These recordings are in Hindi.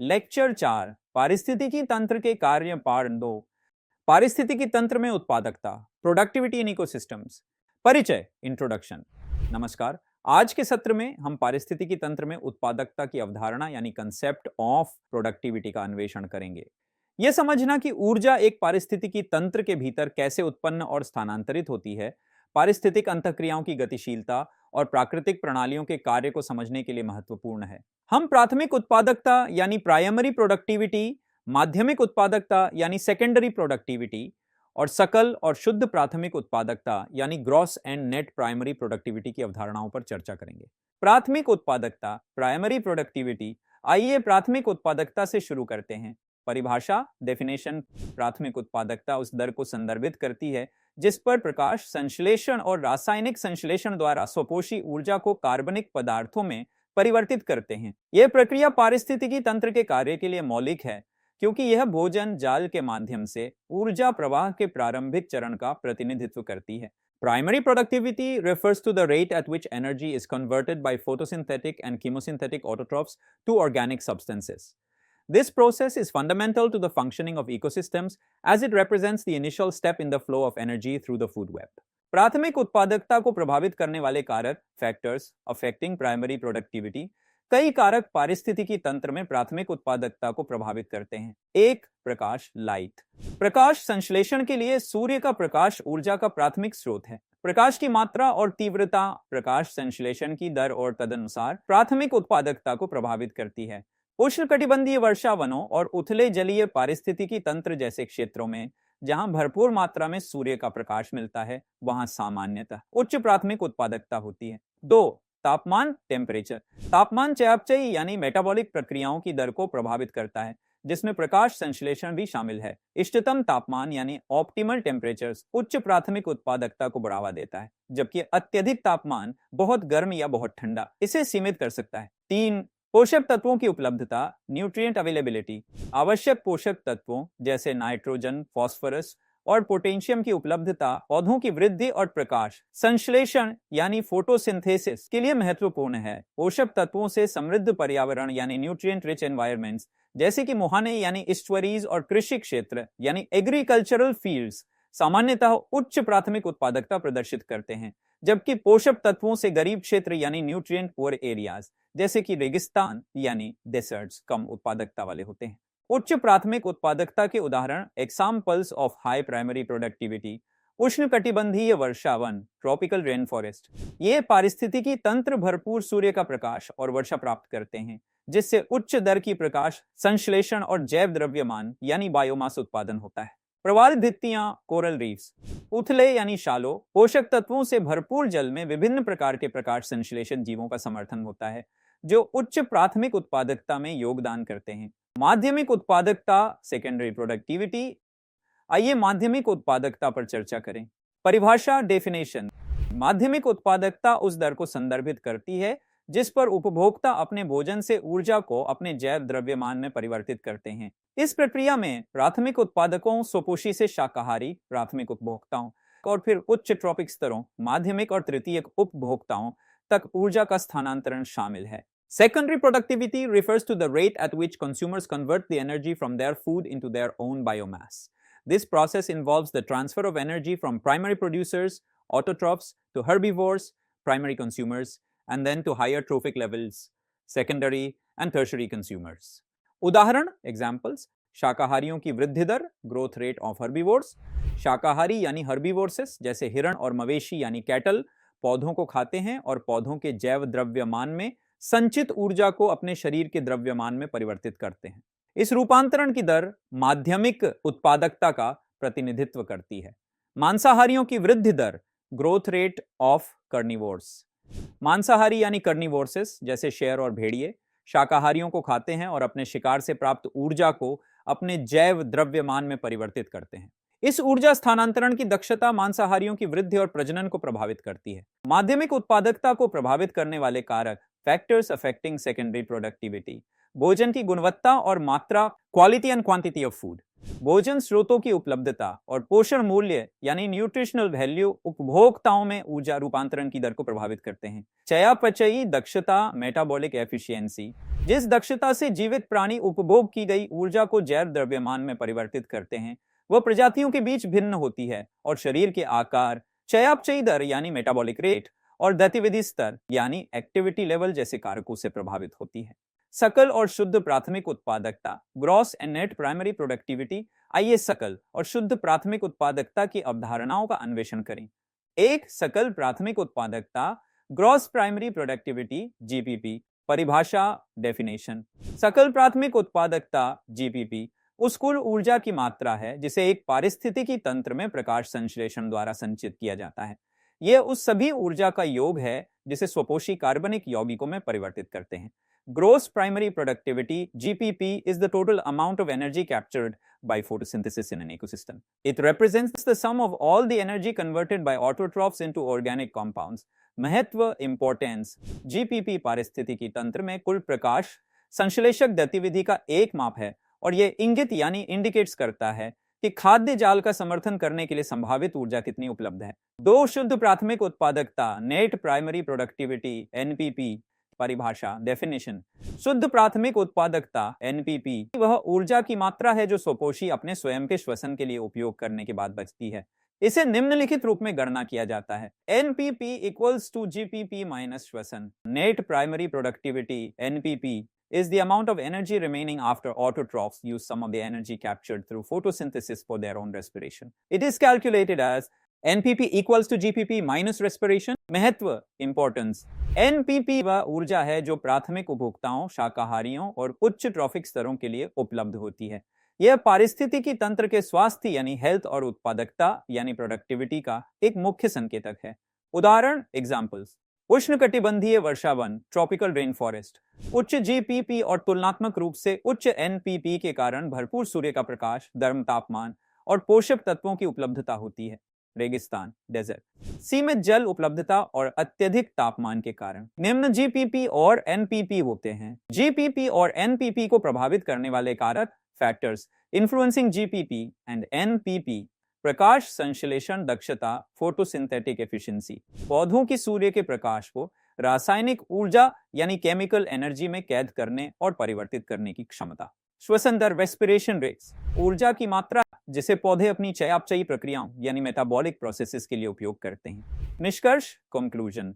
लेक्चर 4 पारिस्थितिकी तंत्र के कार्य पार्ट 2 पारिस्थितिकी तंत्र में उत्पादकता प्रोडक्टिविटी इन इकोसिस्टम्स। परिचय इंट्रोडक्शन। नमस्कार। आज के सत्र में हम पारिस्थितिकी तंत्र में उत्पादकता की अवधारणा यानी कंसेप्ट ऑफ प्रोडक्टिविटी का अन्वेषण करेंगे। यह समझना कि ऊर्जा एक पारिस्थितिकी तंत्र के भीतर कैसे उत्पन्न और स्थानांतरित होती है, पारिस्थितिक अंतःक्रियाओं की गतिशीलता और प्राकृतिक प्रणालियों के कार्य को समझने के लिए महत्वपूर्ण है। हम प्राथमिक उत्पादकता यानी प्राइमरी प्रोडक्टिविटी, माध्यमिक उत्पादकता यानी सेकेंडरी प्रोडक्टिविटी और सकल और शुद्ध प्राथमिक उत्पादकता यानी gross and net primary productivity की अवधारणाओं पर चर्चा करेंगे। प्राथमिक उत्पादकता प्राइमरी प्रोडक्टिविटी। आइए प्राथमिक उत्पादकता से शुरू करते हैं। परिभाषा डेफिनेशन। प्राथमिक उत्पादकता उस दर को संदर्भित करती है जिस पर प्रकाश संश्लेषण और रासायनिक संश्लेषण द्वारा स्वपोषी ऊर्जा को कार्बनिक पदार्थों में परिवर्तित करते हैं। यह प्रक्रिया पारिस्थितिकी तंत्र के कार्य के लिए मौलिक है क्योंकि यह भोजन जाल के माध्यम से ऊर्जा प्रवाह के प्रारंभिक चरण का प्रतिनिधित्व करती है। Primary productivity refers to the rate at which energy is converted by photosynthetic and chemosynthetic autotrophs to organic substances. This process is fundamental to the functioning of ecosystems as it represents the initial step in the flow of energy through the food web. प्राथमिक उत्पादकता को प्रभावित करने वाले कारक फैक्टर्स अफेक्टिंग प्राइमरी प्रोडक्टिविटी। कई कारक पारिस्थितिकी तंत्र में प्राथमिक उत्पादकता को प्रभावित करते हैं। एक, प्रकाश लाइट। प्रकाश संश्लेषण के लिए सूर्य का प्रकाश ऊर्जा का प्राथमिक स्रोत है। प्रकाश की मात्रा और तीव्रता प्रकाश संश्लेषण की दर और तदनुसार प्राथमिक उत्पादकता को प्रभावित करती है। उष्णकटिबंधीय वर्षा वनों और उथले जलीय पारिस्थितिकी तंत्र जैसे क्षेत्रों में जहां भरपूर मात्रा में सूर्य का प्रकाश मिलता है वहां सामान्यतः उच्च प्राथमिक उत्पादकता होती है। दो, तापमान टेम्परेचर। तापमान चयापचयी यानी मेटाबॉलिक प्रक्रियाओं की दर को प्रभावित करता है जिसमें प्रकाश संश्लेषण भी शामिल है। इष्टतम तापमान यानी ऑप्टिमल टेम्परेचर्स उच्च प्राथमिक उत्पादकता को बढ़ावा देता है जबकि अत्यधिक तापमान बहुत गर्म या बहुत ठंडा इसे सीमित कर सकता है। तीन, पोषक तत्वों की उपलब्धता न्यूट्रिएंट अवेलेबिलिटी। आवश्यक पोषक तत्वों जैसे नाइट्रोजन, फास्फोरस और पोटेशियम की उपलब्धता पौधों की वृद्धि और प्रकाश संश्लेषण यानी फोटोसिंथेसिस के लिए महत्वपूर्ण है। पोषक तत्वों से समृद्ध पर्यावरण यानी न्यूट्रिएंट रिच एनवायरनमेंट्स जैसे कि मुहाने यानी इस्ट्वरीज और कृषि क्षेत्र यानी एग्रीकल्चरल फील्ड्स सामान्यतः उच्च प्राथमिक उत्पादकता प्रदर्शित करते हैं जबकि पोषक तत्वों से गरीब क्षेत्र यानी न्यूट्रिएंट पुअर एरियाज जैसे कि रेगिस्तान यानी डेजर्ट्स कम उत्पादकता वाले होते हैं। उच्च प्राथमिक उत्पादकता के उदाहरण examples of high primary productivity उष्णकटिबंधीय वर्षा वन ट्रॉपिकल रेन फॉरेस्ट। ये पारिस्थितिकी तंत्र भरपूर सूर्य का प्रकाश और वर्षा प्राप्त करते हैं जिससे उच्च दर की प्रकाश संश्लेषण और जैव द्रव्यमान यानी बायोमास उत्पादन होता है। प्रवाल भित्तियां कोरल रीफ्स। उथले यानी शालो पोषक तत्वों से भरपूर जल में विभिन्न प्रकार के प्रकाश संश्लेषण जीवों का समर्थन होता है जो उच्च प्राथमिक उत्पादकता में योगदान करते हैं। माध्यमिक उत्पादकता सेकेंडरी प्रोडक्टिविटी। आइए माध्यमिक उत्पादकता पर चर्चा करें। परिभाषा डेफिनेशन। माध्यमिक उत्पादकता उस दर को संदर्भित करती है जिस पर उपभोक्ता अपने भोजन से ऊर्जा को अपने जैव द्रव्यमान में परिवर्तित करते हैं। इस प्रक्रिया में प्राथमिक उत्पादकों स्वपोषी से शाकाहारी प्राथमिक उपभोक्ताओं और फिर उच्च ट्रॉपिक स्तरों माध्यमिक और तृतीयक उपभोक्ताओं तक ऊर्जा का स्थानांतरण शामिल है। Secondary productivity refers to the rate at which consumers convert the energy from their food into their own biomass. This process involves the transfer of energy from primary producers, autotrophs, to herbivores, primary consumers, and then to higher trophic levels, secondary and tertiary consumers. उदाहरण examples शाकाहारियों की वृद्धि दर ग्रोथ रेट ऑफ हर्बीवोर्स। शाकाहारी यानी हर्बीवोर्सेस जैसे हिरण और मवेशी यानी कैटल पौधों को खाते हैं और पौधों के जैव द्रव्यमान में संचित ऊर्जा को अपने शरीर के द्रव्यमान में परिवर्तित करते हैं। इस रूपांतरण की दर माध्यमिक उत्पादकता का प्रतिनिधित्व करती है। मांसाहारियों की वृद्धि दर ग्रोथ रेट ऑफ कार्निवोर्स। मांसाहारी यानी कार्निवोर्सेस जैसे शेर और भेड़िए शाकाहारियों को खाते हैं और अपने शिकार से प्राप्त ऊर्जा को अपने जैव द्रव्यमान में परिवर्तित करते हैं। इस ऊर्जा स्थानांतरण की दक्षता मांसाहारियों की वृद्धि और प्रजनन को प्रभावित करती है। माध्यमिक उत्पादकता को प्रभावित करने वाले कारक फैक्टर्स अफेक्टिंग सेकेंडरी प्रोडक्टिविटी। भोजन की गुणवत्ता और मात्रा quality and quantity of food. भोजन स्रोतों की उपलब्धता और पोषण मूल्य यानी न्यूट्रिशनल वैल्यू उपभोक्ताओं में ऊर्जा रूपांतरण की दर को प्रभावित करते हैं। चयापचयी दक्षता मेटाबॉलिक एफिशिएंसी, जिस दक्षता से जीवित प्राणी उपभोग की गई ऊर्जा को जैव द्रव्यमान में परिवर्तित करते हैं, वह प्रजातियों के बीच भिन्न होती है और शरीर के आकार, चयापचयी दर यानी मेटाबॉलिक रेट और गतिविधि स्तर यानी एक्टिविटी लेवल जैसे कारकों से प्रभावित होती है। सकल और शुद्ध प्राथमिक उत्पादकता, gross and net primary productivity. आइए सकल और शुद्ध प्राथमिक उत्पादकता की अवधारणाओं का अन्वेषण करें। एक, सकल प्राथमिक उत्पादकता, ग्रॉस प्राइमरी प्रोडक्टिविटी जीपीपी। परिभाषा, डेफिनेशन। सकल प्राथमिक उत्पादकता जीपीपी उस कुल ऊर्जा की मात्रा है जिसे एक पारिस्थितिकी तंत्र में प्रकाश संश्लेषण द्वारा संचित किया जाता है। यह उस सभी ऊर्जा का योग है जिसे स्वपोषी कार्बनिक यौगिकों में परिवर्तित करते हैं। Gross primary productivity (GPP) is the total amount of energy captured by photosynthesis in an ecosystem. It represents the sum of all the energy converted by autotrophs into organic compounds. महत्व, importance, GPP पारिस्थितिकी तंत्र में कुल प्रकाश संश्लेषक गतिविधि का एक माप है और यह इंगित यानी इंडिकेट्स करता है कि खाद्य जाल का समर्थन करने के लिए संभावित ऊर्जा कितनी उपलब्ध है। दो, शुद्ध प्राथमिक उत्पादकता, नेट प्राइमरी प्रोडक्टिविटी (NPP). परिभाषा, डेफिनेशन। शुद्ध प्राथमिक उत्पादकता एनपीपी वह ऊर्जा की मात्रा है जो स्वपोषी अपने स्वयं के श्वसन के लिए उपयोग करने के बाद बचती है। इसे निम्नलिखित रूप में गणना किया जाता है। NPP equals to GPP minus श्वसन। Net primary productivity NPP is the amount of energy remaining after autotrophs use some of the energy captured through photosynthesis for their own respiration. It is calculated as NPP equals to GPP minus respiration. महत्व, importance। NPP वह ऊर्जा है जो प्राथमिक उपभोक्ताओं, शाकाहारियों और उच्च ट्रॉफिक स्तरों के लिए उपलब्ध होती है। यह पारिस्थितिकी तंत्र के स्वास्थ्य यानी हेल्थ और उत्पादकता यानी प्रोडक्टिविटी का एक मुख्य संकेतक है। उदाहरण, एग्जाम्पल्स। उष्णकटिबंधीय वर्षावन, ट्रॉपिकल रेन फॉरेस्ट, उच्च जीपीपी और तुलनात्मक रूप से उच्च एनपीपी के कारण भरपूर सूर्य का प्रकाश, गर्म तापमान और पोषक तत्वों की उपलब्धता होती है। रेगिस्तान, डेजर्ट, सीमित जल उपलब्धता और अत्यधिक तापमान के कारण निम्न जीपीपी और एनपीपी होते हैं। जीपीपी और एनपीपी को प्रभावित करने वाले कारक, factors influencing GPP and NPP. प्रकाश संश्लेषण दक्षता, फोटोसिंथेटिक एफिशिएंसी, पौधों की सूर्य के प्रकाश को रासायनिक ऊर्जा यानी केमिकल एनर्जी में कैद करने और परिवर्तित करने की क्षमता। श्वसन दर, रेस्पिरेशन रेट्स, ऊर्जा की मात्रा जिसे पौधे अपनी चयापचयी प्रक्रियाओं यानी मेटाबॉलिक प्रोसेसेस के लिए उपयोग करते हैं। निष्कर्ष, कंक्लूजन।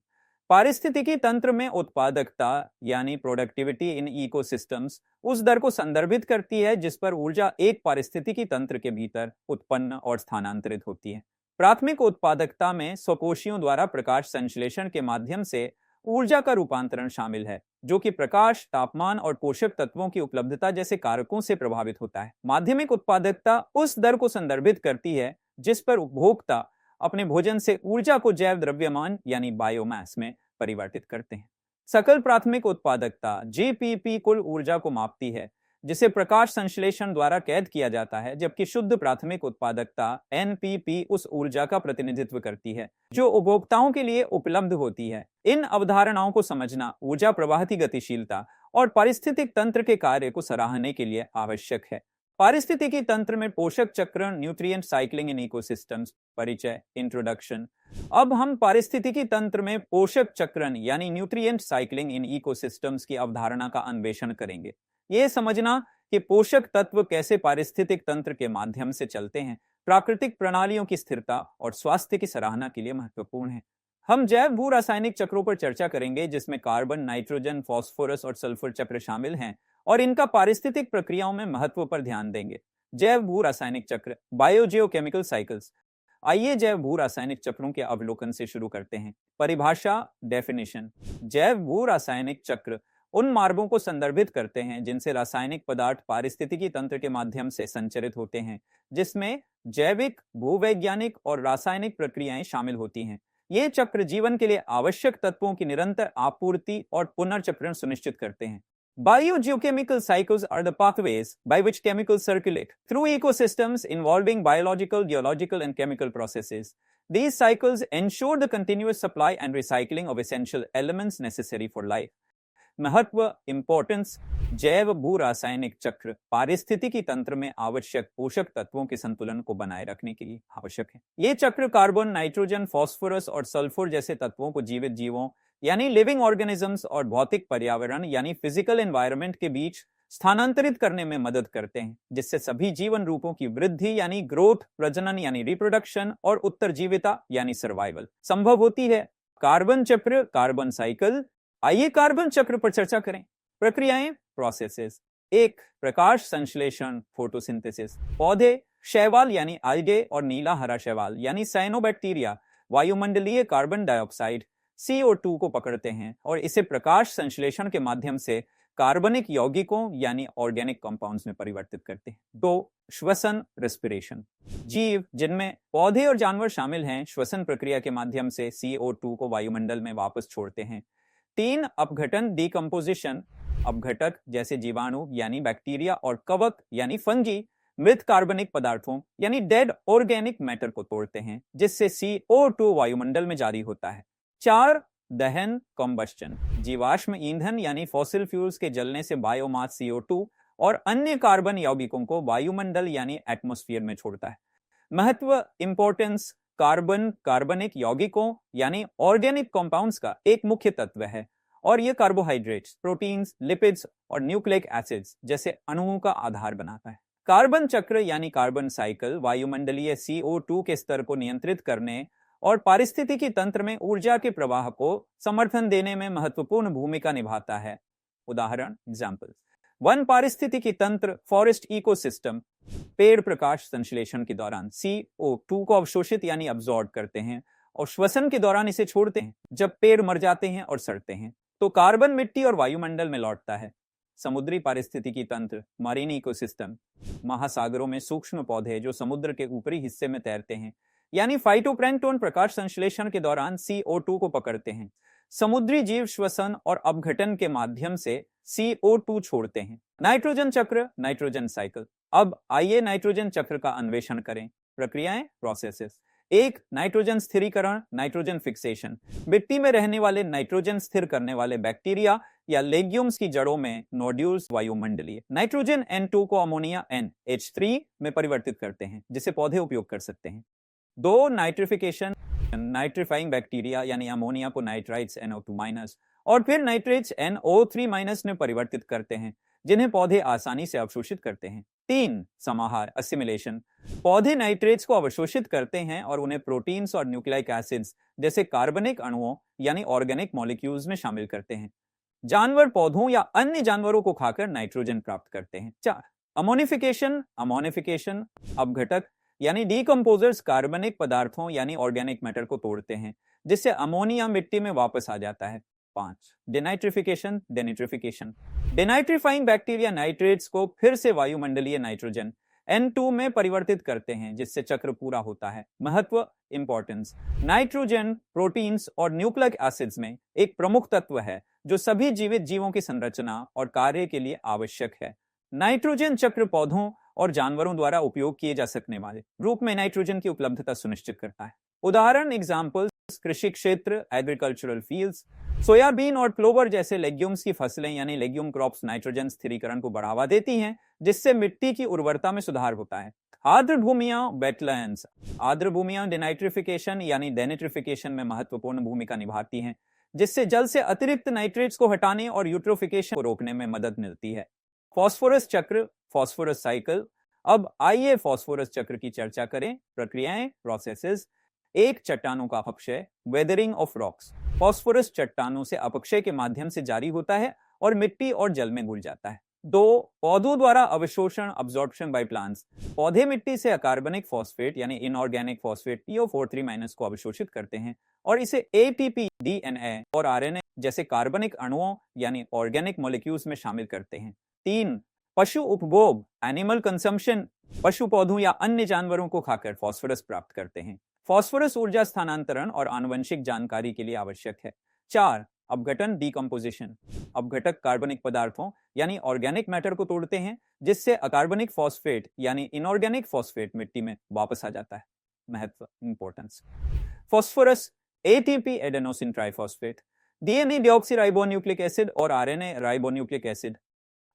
पारिस्थितिकी तंत्र में उत्पादकता यानी प्रोडक्टिविटी इन इकोसिस्टम्स उस दर को संदर्भित करती है जिस पर ऊर्जा एक पारिस्थितिकी तंत्र के भीतर उत्पन्न और स्थानांतरित होती है। प्राथमिक उत्पादकता में स्वपोषियों द्वारा प्रकाश संश्लेषण के माध्यम से ऊर्जा का रूपांतरण शामिल है, जो कि प्रकाश, तापमान और पोषक तत्वों की उपलब्धता जैसे कारकों से प्रभावित होता है। माध्यमिक उत्पादकता उस दर को संदर्भित करती है जिस पर उपभोक्ता अपने भोजन से ऊर्जा को जैव द्रव्यमान यानी बायोमास में परिवर्तित करते हैं। सकल प्राथमिक उत्पादकता जीपीपी कुल ऊर्जा को मापती है जिसे प्रकाश संश्लेषण द्वारा कैद किया जाता है, जबकि शुद्ध प्राथमिक उत्पादकता एनपीपी उस ऊर्जा का प्रतिनिधित्व करती है जो उपभोक्ताओं के लिए उपलब्ध होती है। इन अवधारणाओं को समझना ऊर्जा प्रवाह की गतिशीलता और पारिस्थितिक तंत्र के कार्य को सराहने के लिए आवश्यक है। पारिस्थितिकी तंत्र में पोषक चक्रण, न्यूट्रिएंट साइक्लिंग इन इकोसिस्टम्स। परिचय, इंट्रोडक्शन। अब हम पारिस्थितिकी तंत्र में पोषक चक्रण यानी न्यूट्रिएंट साइक्लिंग इन इकोसिस्टम्स की अवधारणा का अन्वेषण करेंगे। यह समझना कि पोषक तत्व कैसे पारिस्थितिक तंत्र के माध्यम से चलते हैं, प्राकृतिक प्रणालियों की स्थिरता और स्वास्थ्य की सराहना के लिए महत्वपूर्ण है। हम जैव भू रासायनिक चक्रों पर चर्चा करेंगे जिसमें कार्बन, नाइट्रोजन, फास्फोरस और सल्फर चक्र शामिल हैं और इनका पारिस्थितिक प्रक्रियाओं में महत्व पर ध्यान देंगे। जैव भू रासायनिक चक्र, बायोजियोकेमिकल साइकिल्स। आइए जैव भू रासायनिक चक्रों के अवलोकन से शुरू करते हैं। परिभाषा, डेफिनेशन। जैव भू रासायनिक चक्र उन मार्गों को संदर्भित करते हैं जिनसे रासायनिक पदार्थ पारिस्थितिकी तंत्र के माध्यम से संचरित होते हैं, जिसमें जैविक, भूवैज्ञानिक और रासायनिक प्रक्रियाएं शामिल होती हैं। ये चक्र जीवन के लिए आवश्यक तत्वों की निरंतर आपूर्ति और पुनर्चक्रण सुनिश्चित करते हैं। Biogeochemical cycles are the pathways by which chemicals circulate through ecosystems involving biological, geological, and chemical processes. These cycles ensure the continuous supply and recycling of essential elements necessary for life. महत्व, इंपॉर्टेंस। जैव भू रासायनिक चक्र पारिस्थितिकी तंत्र में आवश्यक पोषक तत्वों के संतुलन को बनाए रखने के लिए आवश्यक है। ये चक्र कार्बन, नाइट्रोजन, फास्फोरस और सल्फर जैसे तत्वों को जीवित जीवों यानी लिविंग ऑर्गेनिजम्स और भौतिक पर्यावरण यानी फिजिकल एनवायरनमेंट के बीच स्थानांतरित करने में मदद करते हैं, जिससे सभी जीवन रूपों की वृद्धि यानी ग्रोथ, प्रजनन यानी रिप्रोडक्शन और उत्तरजीविता यानी सर्वाइवल संभव होती है। कार्बन चक्र, कार्बन साइकिल। आइए कार्बन चक्र पर चर्चा करें। प्रक्रियाएं, प्रोसेसेस। एक, प्रकाश संश्लेषण, फोटोसिंथेसिस। पौधे शैवाल यानी आल्गे और नीला हरा शैवाल यानी साइनोबैक्टीरिया वायुमंडलीय कार्बन डाइऑक्साइड CO2 को पकड़ते हैं और इसे प्रकाश संश्लेषण के माध्यम से कार्बनिक यौगिकों यानी ऑर्गेनिक कंपाउंड्स में परिवर्तित करते हैं। 2, श्वसन, रेस्पिरेशन। जीव, जिनमें पौधे और जानवर शामिल हैं, श्वसन प्रक्रिया के माध्यम से CO2 को वायुमंडल में वापस छोड़ते हैं। 3, अपघटन, डिकम्पोजिशन। अपघटक जैसे जीवाणु यानी बैक्टीरिया और कवक यानी फंगी मृत कार्बनिक पदार्थों यानी डेड ऑर्गेनिक मैटर को तोड़ते हैं, जिससे CO2 वायुमंडल में जारी होता है। 4, दहन, कॉम्बस्टन। जीवाश्म ईंधन यानी फॉसिल फ्यूल्स के जलने से बायोमास CO2 और अन्य कार्बन यौगिकों को वायुमंडल यानी एटमॉस्फेयर में छोड़ता है। महत्व, इंपॉर्टेंस। कार्बन कार्बनिक यौगिकों यानी ऑर्गेनिक कंपाउंड्स का एक मुख्य तत्व है और यह कार्बोहाइड्रेट्स, प्रोटीन्स, लिपिड्स और न्यूक्लिक एसिड्स जैसे अणुओं का आधार बनाता है। कार्बन चक्र यानी कार्बन साइकिल वायुमंडलीय CO2 के स्तर को नियंत्रित करने और पारिस्थितिकी तंत्र में ऊर्जा के प्रवाह को समर्थन देने में महत्वपूर्ण भूमिका निभाता है। उदाहरण, एग्जाम्पल। वन पारिस्थितिकी तंत्र, फॉरेस्ट इकोसिस्टम। पेड़ प्रकाश संश्लेषण के दौरान CO2 को अवशोषित यानी अब्सॉर्ब करते हैं और श्वसन के दौरान इसे छोड़ते हैं। जब पेड़ मर जाते हैं और सड़ते हैं तो कार्बन मिट्टी और वायुमंडल में लौटता है। समुद्री पारिस्थितिकी तंत्र, मरीन इकोसिस्टम। महासागरों में सूक्ष्म पौधे जो समुद्र के ऊपरी हिस्से में तैरते हैं यानी फाइटोप्लैंक्टन प्रकाश संश्लेषण के दौरान CO2 को पकड़ते हैं। समुद्री जीव श्वसन और अपघटन के माध्यम से CO2 छोड़ते हैं। नाइट्रोजन चक्र, नाइट्रोजन साइकिल। अब आइए नाइट्रोजन चक्र का अन्वेषण करें। प्रक्रियाएं, प्रोसेसेस। 1, नाइट्रोजन स्थिरीकरण, नाइट्रोजन फिक्सेशन। मिट्टी में रहने वाले नाइट्रोजन स्थिर करने वाले बैक्टीरिया या लेग्यूम्स की जड़ों में नोड्यूल्स वायुमंडलीय नाइट्रोजन N2 को अमोनिया NH3 में परिवर्तित करते हैं, जिसे पौधे उपयोग कर सकते हैं। 2, नाइट्रिफिकेशन, नाइट्रीफाइंग बैक्टीरिया यानी अमोनिया को नाइट्राइट्स NO2- और फिर नाइट्रेट्स NO3- में परिवर्तित करते हैं, जिन्हें पौधे आसानी से अवशोषित करते हैं। 3, समाहार, असिमिलेशन। पौधे नाइट्रेट्स को अवशोषित करते हैं और उन्हें प्रोटीन्स और न्यूक्लिक एसिड्स जैसे कार्बनिक अणुओं यानी ऑर्गेनिक मॉलिक्यूल्स में शामिल करते हैं। जानवर पौधों या अन्य जानवरों को खाकर नाइट्रोजन प्राप्त करते हैं। 4, अमोनिफिकेशन, अमोनिफिकेशन। अपघटक यानी डीकंपोजर्स कार्बनिक पदार्थों यानी ऑर्गेनिक मैटर को तोड़ते हैं, जिससे अमोनिया मिट्टी में वापस आ जाता है। 5, डिनाइट्रिफिकेशन, डेनिट्रिफिकेशन। डिनाइट्रीफाइंग बैक्टीरिया नाइट्रेट्स को फिर से वायुमंडलीय नाइट्रोजन N2 में परिवर्तित करते हैं, जिससे चक्र पूरा होता है। महत्व, इंपॉर्टेंस। नाइट्रोजन प्रोटीन्स और न्यूक्लिक एसिड्स में एक प्रमुख तत्व है जो सभी जीवित जीवों की संरचना और कार्य के लिए आवश्यक है। नाइट्रोजन चक्र पौधों और जानवरों द्वारा उपयोग किए जा सकने वाले रूप में नाइट्रोजन की उपलब्धता सुनिश्चित करता है। उदाहरण, एग्जाम्पल्स, कृषि क्षेत्र, एग्रीकल्चरल फील्ड्स। सोयाबीन और क्लोवर जैसे लेग्यूम्स की फसलें यानी लेग्यूम क्रॉप्स नाइट्रोजन स्थिरीकरण को बढ़ावा देती हैं, जिससे मिट्टी की उर्वरता में सुधार होता है। आर्द्र भूमियां, वेटलैंड्स। आर्द्र भूमियां डिनाइट्रिफिकेशन यानी डेनिट्रिफिकेशन में महत्वपूर्ण भूमिका निभाती हैं, जिससे जल से अतिरिक्त नाइट्रेट्स को हटाने और यूट्रोफिकेशन को रोकने में मदद मिलती है। फॉस्फोरस चक्र, फॉस्फोरस साइकिल। अब आइए फॉस्फोरस चक्र की चर्चा करें। प्रक्रियाएं, प्रोसेसेस। 1, चट्टानों का अपक्षय, वेदरिंग ऑफ रॉक्स। फॉस्फोरस चट्टानों से अपक्षय के माध्यम से जारी होता है और मिट्टी और जल में घुल जाता है। 2, पौधों द्वारा अवशोषण, अब्जॉर्प्शन बाय प्लांट्स। पौधे मिट्टी से अकार्बनिक फॉस्फेट यानी इनऑर्गेनिक फॉस्फेट TO4 3- को अवशोषित करते हैं और इसे ATP, DNA और RNA जैसे कार्बनिक अणुओं यानी ऑर्गेनिक मॉलिक्यूल्स में शामिल करते हैं। 3, पशु उपभोग, एनिमल कंजम्पशन। पशु पौधों या अन्य जानवरों को खाकर फॉस्फोरस प्राप्त करते हैं। फॉस्फोरस ऊर्जा स्थानांतरण और आनुवंशिक जानकारी के लिए आवश्यक है। 4, अपघटन, डिकम्पोजिशन। अपघटक कार्बनिक पदार्थों यानी ऑर्गेनिक मैटर को तोड़ते हैं, जिससे अकार्बनिक फॉस्फेट यानी इनऑर्गेनिक फॉस्फेट मिट्टी में वापस आ जाता है। महत्व, importance. Phosphorus, ATP adenosine triphosphate. DNA deoxyribonucleic acid और आरएनए राइबोन्यूक्लिक एसिड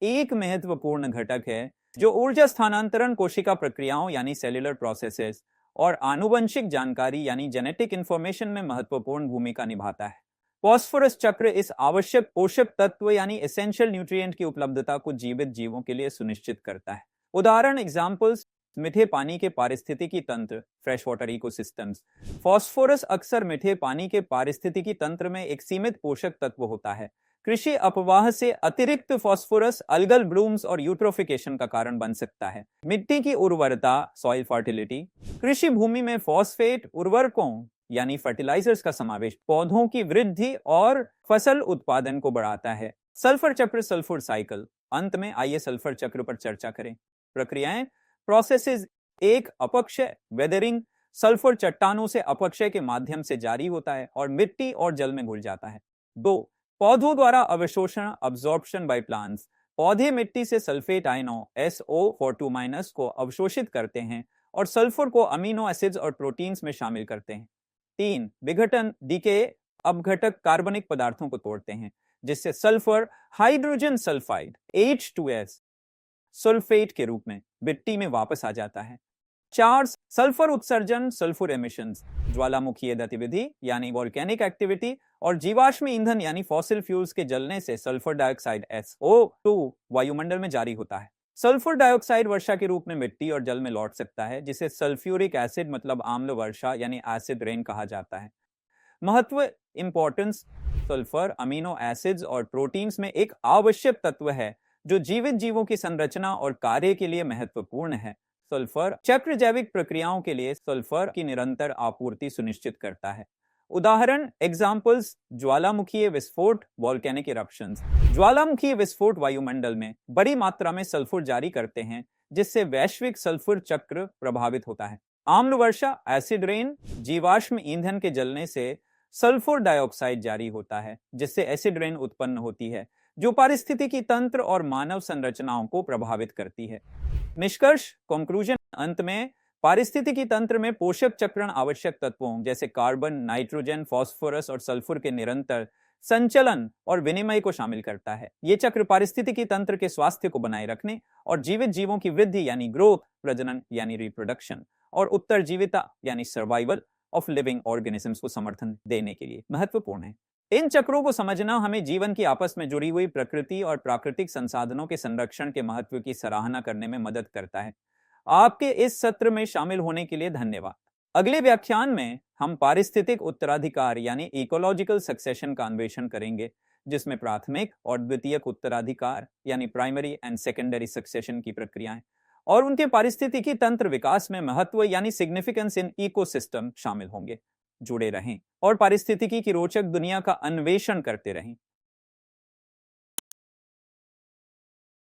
एक महत्वपूर्ण घटक है जो ऊर्जा स्थानांतरण, कोशिका प्रक्रियाओं यानी सेल्यूलर प्रोसेसेस और आनुवंशिक जानकारी यानी जेनेटिक इंफॉर्मेशन में महत्वपूर्ण भूमिका निभाता है। फॉस्फोरस चक्र इस आवश्यक पोषक तत्व यानी एसेंशियल न्यूट्रिएंट की उपलब्धता को जीवित जीवों के लिए सुनिश्चित करता है। उदाहरण एग्जाम्पल्स: मीठे पानी के पारिस्थितिकी तंत्र, फ्रेश वाटर इकोसिस्टम्स। फॉस्फोरस अक्सर मीठे पानी के पारिस्थितिकी तंत्र में एक सीमित पोषक तत्व होता है। कृषि अपवाह से अतिरिक्त फॉस्फोरस अल्गल ब्लूम्स और यूट्रोफिकेशन का कारण बन सकता है। मिट्टी की उर्वरता, सॉइल फर्टिलिटी। कृषि भूमि में फॉस्फेट उर्वरकों यानी फर्टिलाइजर्स का समावेश पौधों की वृद्धि और फसल उत्पादन को बढ़ाता है। सल्फर चक्र, सल्फर साइकिल। अंत में आइए सल्फर चक्र पर चर्चा करें। प्रक्रियाएं: प्रोसेसेस: एक, अपक्षय, वेदरिंग। सल्फर चट्टानों से अपक्षय के माध्यम से जारी होता है और मिट्टी और जल में घुल जाता है। 2, पौधों द्वारा अवशोषण, अब्जॉर्प्शन बाय प्लांट्स। पौधे मिट्टी से सल्फेट आयनों SO4 - को अवशोषित करते हैं और सल्फर को अमीनो एसिड्स और प्रोटीन्स में शामिल करते हैं। 3, विघटन, डीके। अपघटक कार्बनिक पदार्थों को तोड़ते हैं जिससे sulphur hydrogen sulphide H2S sulphate के रूप में मिट्टी में वापस आ जाता है। 4, सल्फर उत्सर्जन, सल्फर एमिशंस। ज्वालामुखीय गतिविधि यानी वोल्केनिक एक्टिविटी और जीवाश्म ईंधन यानी फॉसिल फ्यूल्स के जलने से सल्फर डाइऑक्साइड SO2 वायुमंडल में जारी होता है। सल्फर डाइऑक्साइड वर्षा के रूप में मिट्टी और जल में लौट सकता है जिसे सल्फ्यूरिक एसिड मतलब आम्ल वर्षा यानी एसिड रेन कहा जाता है। महत्व, इंपॉर्टेंस: सल्फर अमीनो एसिड्स और प्रोटीन्स में एक आवश्यक तत्व है जो जीवित जीवों की संरचना और कार्य के लिए महत्वपूर्ण है। सल्फर चक्र जैविक प्रक्रियाओं के लिए सल्फर की निरंतर आपूर्ति सुनिश्चित करता है। उदाहरण एग्जाम्पल्स: ज्वालामुखीय विस्फोट, वोल्केनिक इरप्शंस। ज्वालामुखीय विस्फोट वायुमंडल में बड़ी मात्रा में सल्फर जारी करते हैं जिससे वैश्विक सल्फर चक्र प्रभावित होता है। आम्ल वर्षा, एसिड रेन। जीवाश्म ईंधन के जलने से सल्फर डाइऑक्साइड जारी होता है जिससे एसिड रेन उत्पन्न होती है जो पारिस्थितिकी तंत्र और मानव संरचनाओं को प्रभावित करती है। निष्कर्ष, कंक्लूजन: अंत में पारिस्थितिकी तंत्र में पोषक चक्रण आवश्यक तत्वों जैसे कार्बन, नाइट्रोजन, फास्फोरस और सल्फर के निरंतर संचलन और विनिमय को शामिल करता है। ये चक्र पारिस्थितिकी तंत्र के स्वास्थ्य को बनाए रखने और जीवित जीवों की वृद्धि यानी ग्रोथ, प्रजनन यानी रिप्रोडक्शन और उत्तरजीविता यानी सर्वाइवल ऑफ लिविंग ऑर्गेनिजम्स को समर्थन देने के लिए महत्वपूर्ण है। इन चक्रों को समझना हमें जीवन की आपस में जुड़ी हुई प्रकृति और प्राकृतिक संसाधनों के संरक्षण के महत्व की सराहना करने में मदद करता है। आपके इस सत्र में शामिल होने के लिए धन्यवाद। अगले व्याख्यान में हम पारिस्थितिक उत्तराधिकार यानी इकोलॉजिकल सक्सेशन का अन्वेषण करेंगे जिसमें प्राथमिक और द्वितीयक उत्तराधिकार यानी प्राइमरी एंड सेकेंडरी सक्सेशन की प्रक्रियाएं और उनके पारिस्थितिकी तंत्र विकास में महत्व यानी सिग्निफिकेंस इन इकोसिस्टम शामिल होंगे। जुड़े रहें और पारिस्थितिकी की रोचक दुनिया का अन्वेषण करते रहें।